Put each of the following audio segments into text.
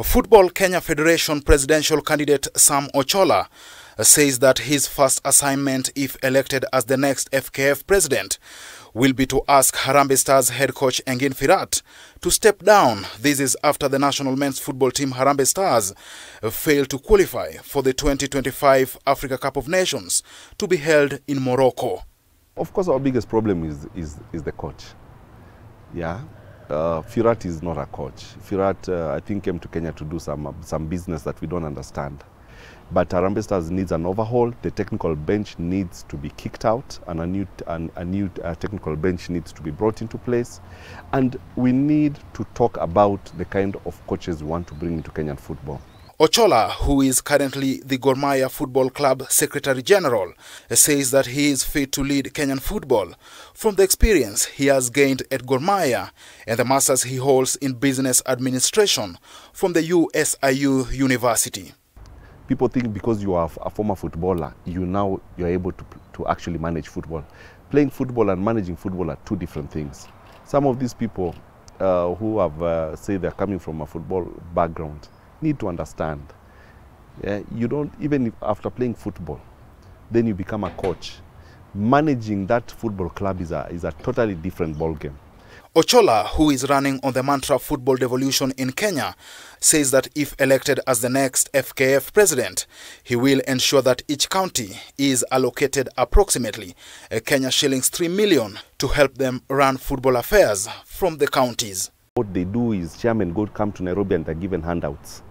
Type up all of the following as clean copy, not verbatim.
Football Kenya Federation presidential candidate Sam Ochola says that his first assignment, if elected as the next FKF president, will be to ask Harambee Stars head coach Engin Firat to step down. This is after the national men's football team Harambee Stars failed to qualify for the 2025 Africa Cup of Nations to be held in Morocco. Of course, our biggest problem is the coach. Yeah. Firat is not a coach. Firat, I think, came to Kenya to do some business that we don't understand. But Harambee Stars needs an overhaul. The technical bench needs to be kicked out, and a new technical bench needs to be brought into place. And we need to talk about the kind of coaches we want to bring into Kenyan football. Ochola, who is currently the Gor Mahia Football Club Secretary General, says that he is fit to lead Kenyan football from the experience he has gained at Gor Mahia and the masters he holds in business administration from the USIU University. People think because you are a former footballer, you're able to actually manage football. Playing football and managing football are two different things. Some of these people who have say they're coming from a football background need to understand. You don't, even if after playing football, then you become a coach. Managing that football club is a totally different ballgame. Ochola, who is running on the mantra football devolution in Kenya, says that if elected as the next FKF president, he will ensure that each county is allocated approximately Kenya shillings 3 million to help them run football affairs from the counties. What they do is chairmen come to Nairobi and they're given handouts,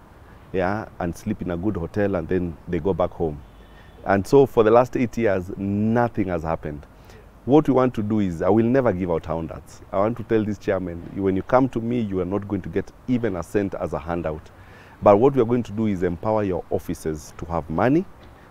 and sleep in a good hotel, and then they go back home. And so for the last 8 years, nothing has happened. What we want to do is, I will never give out handouts. I want to tell this chairman, when you come to me, you are not going to get even a cent as a handout. But what we are going to do is empower your officers to have money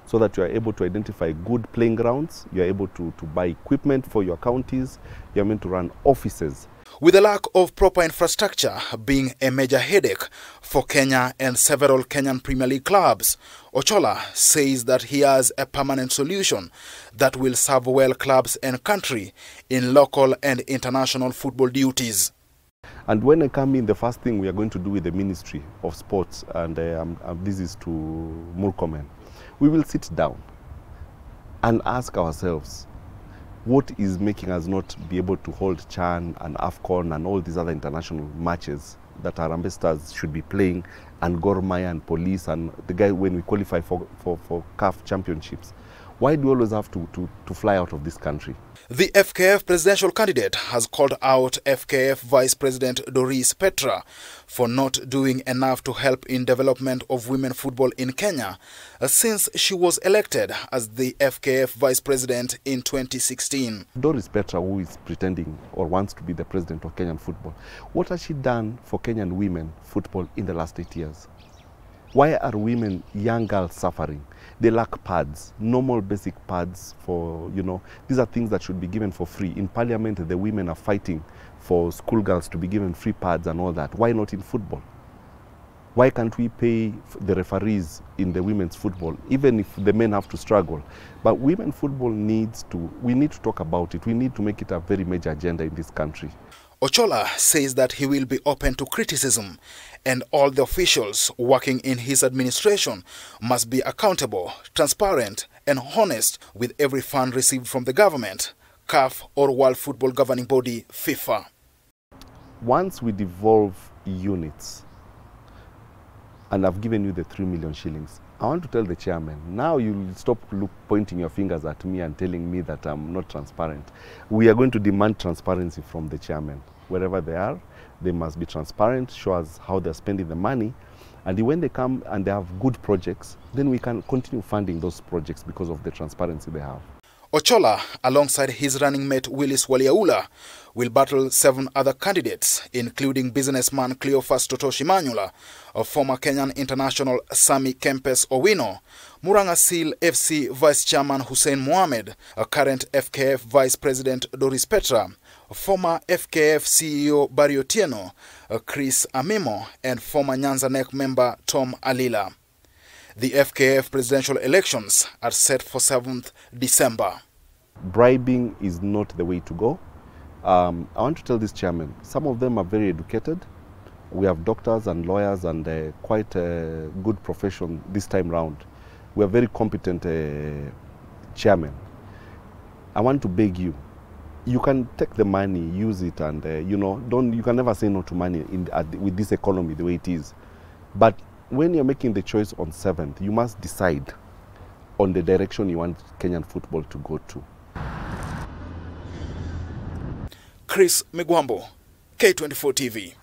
so that you are able to identify good playing grounds, you are able to buy equipment for your counties, you are meant to run offices. With the lack of proper infrastructure being a major headache for Kenya and several Kenyan Premier League clubs, Ochola says that he has a permanent solution that will serve well clubs and country in local and international football duties. And when I come in, the first thing we are going to do with the Ministry of Sports, and this is to Murkomen, we will sit down and ask ourselves, what is making us not be able to hold CHAN and AFCON and all these other international matches that Harambee Stars should be playing, and Gor Mahia and Police and the guy when we qualify for CAF championships? Why do we always have to fly out of this country? The FKF presidential candidate has called out FKF Vice President Doris Petra for not doing enough to help in development of women football in Kenya since she was elected as the FKF Vice President in 2016. Doris Petra, who is pretending or wants to be the president of Kenyan football, what has she done for Kenyan women football in the last 8 years? Why are women, young girls, suffering? They lack pads, normal basic pads for, these are things that should be given for free. In parliament, the women are fighting for schoolgirls to be given free pads and all that. Why not in football? Why can't we pay the referees in the women's football, even if the men have to struggle? But women football we need to talk about it. We need to make it a very major agenda in this country. Ochola says that he will be open to criticism and all the officials working in his administration must be accountable, transparent and honest with every fund received from the government, CAF or World Football Governing Body, FIFA. Once we devolve units, and I've given you the 3 million shillings, I want to tell the chairman, now you'll stop pointing your fingers at me and telling me that I'm not transparent. We are going to demand transparency from the chairman. Wherever they are, they must be transparent, show us how they're spending the money. And when they come and they have good projects, then we can continue funding those projects because of the transparency they have. Ochola, alongside his running mate Willis Waliaula, will battle 7 other candidates, including businessman Cleophas Totoshi Manyula, former Kenyan international Sami Kempes Owino, Murang'a Seal FC Vice Chairman Hussein Mohamed, current FKF Vice President Doris Petra, former FKF CEO Barry Otieno, Chris Amimo, and former Nyanza NEC member Tom Alila. The FKF presidential elections are set for 7th December. Bribing is not the way to go. I want to tell this chairman, some of them are very educated, We have doctors and lawyers and quite a good profession this time round. We are very competent chairman. I want to beg you, you can take the money, use it, and you know, you can never say no to money with this economy the way it is. But when you're making the choice on 7th, you must decide on the direction you want Kenyan football to go to. Chris Migwambo, K24 TV.